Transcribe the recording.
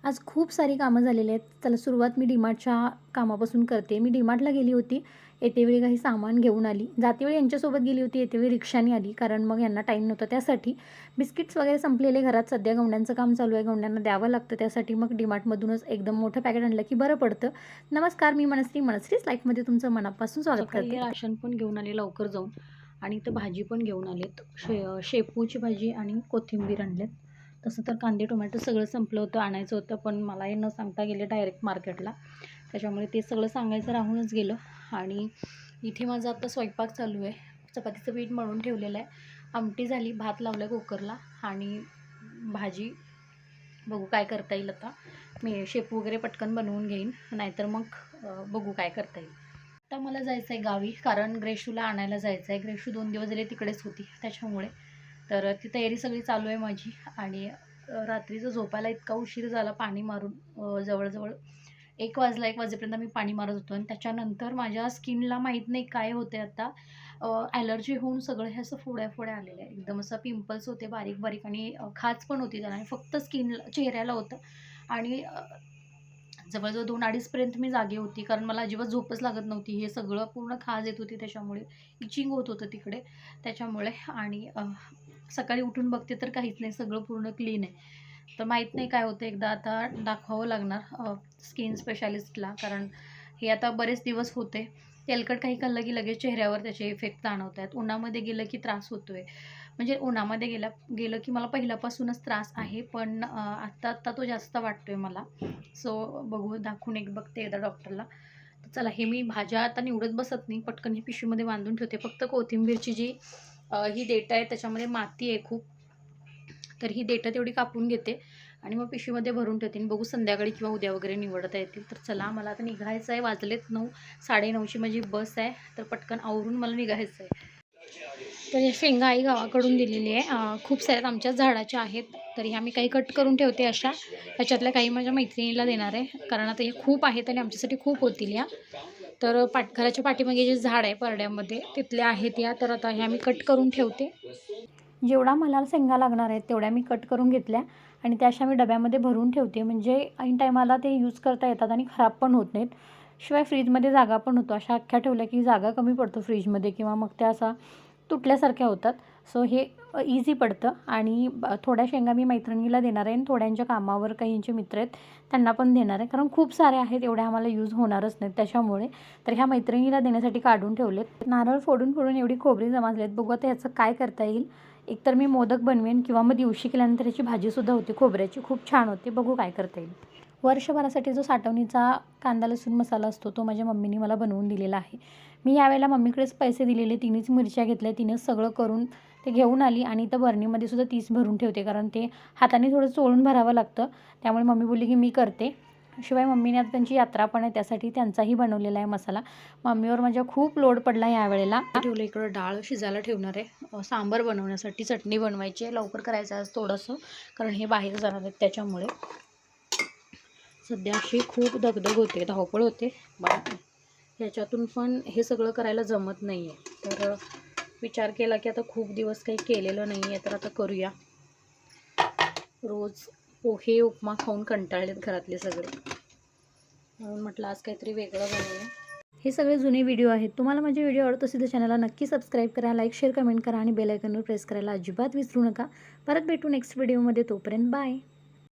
आज खूप सारी कामं झालेली आहेत. चला सुरुवात मी डीमार्टच्या कामापासून करते. मी डीमार्टला गेली होती. येतेवेळी काही सामान घेऊन आली. जातेवेळी यांच्यासोबत गेली होती, येतेवेळी रिक्षाने आली. कारण मग यांना टाईम नव्हता. त्यासाठी बिस्किट्स वगैरे संपलेले घरात. सध्या गवंड्यांचं काम चालू आहे. गवंड्यांना द्यावं लागतं. त्यासाठी मग डीमार्टमधूनच एकदम मोठं पॅकेट आणलं की बरं पडतं. नमस्कार, मी मनस्वी. मनस्वीच लाईफमध्ये तुमचं मनापासून स्वागत करते. राशन पण घेऊन आले लवकर जाऊन आणि इथं भाजी पण घेऊन आलेत. शेपूची भाजी आणि कोथिंबीर आणलेत. तसं तर कांदे टोमॅटो सगळं संपलं होतं, आणायचं होतं, पण मला हे न सांगता गेले डायरेक्ट मार्केटला. त्याच्यामुळे ते सगळं सांगायचं राहूनच गेलं. आणि इथे माझा आता स्वयंपाक चालू आहे. चपातीचं पीठ मळून ठेवलेलं आहे. आमटी झाली, भात लावलं कुकरला आणि भाजी बघू काय करता येईल. आता मी शेपू वगैरे पटकन बनवून घेईन, नाहीतर मग बघू काय करता येईल. आता मला जायचं आहे गावी, कारण ग्रेशूला आणायला जायचं आहे. ग्रेशू 2 दिवस झाले तिकडेच होती, त्याच्यामुळे तर ती तयारी सगळी चालू आहे माझी. आणि रात्रीचं झोपायला इतका उशीर झाला पाणी मारून. जवळजवळ 1 वाजला. 1 वाजेपर्यंत मी पाणी मारत होतो आणि त्याच्यानंतर माझ्या स्किनला माहीत नाही काय होते आता. ॲलर्जी होऊन सगळं हे असं फोड्या आलेलं आहे. एकदम असं पिंपल्स होते बारीक बारीक आणि खाज पण होती त्याला. आणि फक्त चेहऱ्याला होतं. आणि जवळजवळ 2-2:30पर्यंत मी जागी होती, कारण मला अजिबात झोपच लागत नव्हती. हे सगळं पूर्ण खाज येत होती, त्याच्यामुळे इचिंग होत होतं तिकडे, त्याच्यामुळे. आणि सकाळी उठून बघते तर काहीच नाही, सगळं पूर्ण क्लीन आहे. तर माहीत नाही काय होतं, एकदा आता दाखवावं लागणार स्किन स्पेशालिस्टला, कारण हे आता बरेच दिवस होते. तेलकट काही खाल्लं की लगेच चेहऱ्यावर त्याचे इफेक्ट जाणवत आहेत. उन्हामध्ये गेलं की त्रास होतो आहे. म्हणजे उन्हामध्ये गेलं की मला पहिल्यापासूनच त्रास आहे, पण आत्ता तो जास्त वाटतो आहे मला. सो बघू, दाखवून बघते एकदा डॉक्टरला. तर चला, हे मी भाज्या आता निवडत बसत नाही, पटकन ही पिशवीमध्ये बांधून ठेवते. फक्त कोथिंबीरची जी ही देठं आहे त्याच्यामध्ये माती आहे खूप, तर ही देठं तेवढी कापून घेते आणि मग पिशवीमध्ये भरून ठेवते. आणि बघू संध्याकाळी किंवा उद्या वगैरे निवडता येतील. तर चला, मला आता निघायचं आहे. वाजलेत 9, 9:30ची माझी बस आहे, तर पटकन आवरून मला निघायचं आहे. तर या शेंगा आई गावाकडून दिलेली आहे. खूप साऱ्यात आमच्याच झाडाच्या आहेत. तर ह्या मी काही कट करून ठेवते अशा. ह्याच्यातल्या काही माझ्या मैत्रिणीला देणार आहे, कारण आता हे खूप आहेत आणि आमच्यासाठी खूप होतील या. तर घराच्या पाठीमागे जे झाड आहे परड्यामध्ये, तिथल्या आहेत या. तर आता ह्या मी कट करून ठेवते. जेवढा मला शेंगा लागणार आहेत तेवढ्या मी कट करून घेतल्या आणि त्या अशा मी डब्यामध्ये भरून ठेवते, म्हणजे ऐन टायमाला ते यूज करता येतात आणि खराब पण होत नाहीत. शिवाय फ्रीजमध्ये जागा पण होतो. अशा अख्ख्या ठेवल्या की जागा कमी पडतो फ्रीजमध्ये, किंवा मग त्या असा तुटल्यासारख्या होतात. सो हे इझी पडतं. आणि थोड्या शेंगा मी मैत्रिणीला देणार आहे आणि थोड्यांच्या कामावर काहींचे मित्र आहेत त्यांना पण देणार आहे, कारण खूप सारे आहेत, एवढ्या आम्हाला यूज होणारच नाहीत त्याच्यामुळे. तर ह्या मैत्रिणीला देण्यासाठी काढून ठेवलेत. नारळ फोडून फोडून एवढी खोबरी जमाजलेत. बघू आता ह्याचं काय करता येईल. एकतर मी मोदक बनवेन किंवा मग दिवशी केल्यानंतर याची भाजीसुद्धा होते खोबऱ्याची, खूप छान होते. बघू काय करता येईल. वर्षभरासाठी जो साठवणीचा कांदा लसूण मसाला असतो तो माझ्या मम्मीने मला बनवून दिलेला आहे. मी यावेळेला मम्मीकडेच पैसे दिलेले. तिनेच मिरच्या घेतल्या, तिनेच सगळं करून ते घेऊन आली. आणि इथं बरणीमध्ये सुद्धा तीच भरून ठेवते, कारण ते हाताने थोडं चोळून भरावं लागतं. त्यामुळे मम्मी बोलली की मी करते. शिवाय मम्मीने आता त्यांची यात्रा पण आहे, त्यासाठी त्यांचाही बनवलेला आहे मसाला. मम्मीवर माझ्या खूप लोड पडला यावेळेला. ठेवलं इकडं, डाळ शिजायला ठेवणार आहे. सांबार बनवण्यासाठी चटणी बनवायची आहे, लवकर करायचं आज थोडंसं, कारण हे बाहेर जाणार आहेत त्याच्यामुळे. सध्या अशी खूप दगदग होते, धावपळ होते. ह्याच्यातून पण हे सगळं करायला जमत नाही आहे. तर विचार केला की आता खूप दिवस काही केलेलं नाही आहे, तर आता करूया. रोज पोहे उपमा खाऊन कंटाळलेत घरातले सगळे, म्हणून म्हटलं आज काहीतरी वेगळं बनवूया. हे सगळे जुने व्हिडिओ आहेत. तुम्हाला माझे व्हिडिओ आवडत असेल तर चॅनलला नक्की सबस्क्राईब करा, लाईक शेअर कमेंट करा आणि बेल आयकॉनवर प्रेस करायला अजिबात विसरू नका. परत भेटू नेक्स्ट व्हिडिओमध्ये. तोपर्यंत बाय.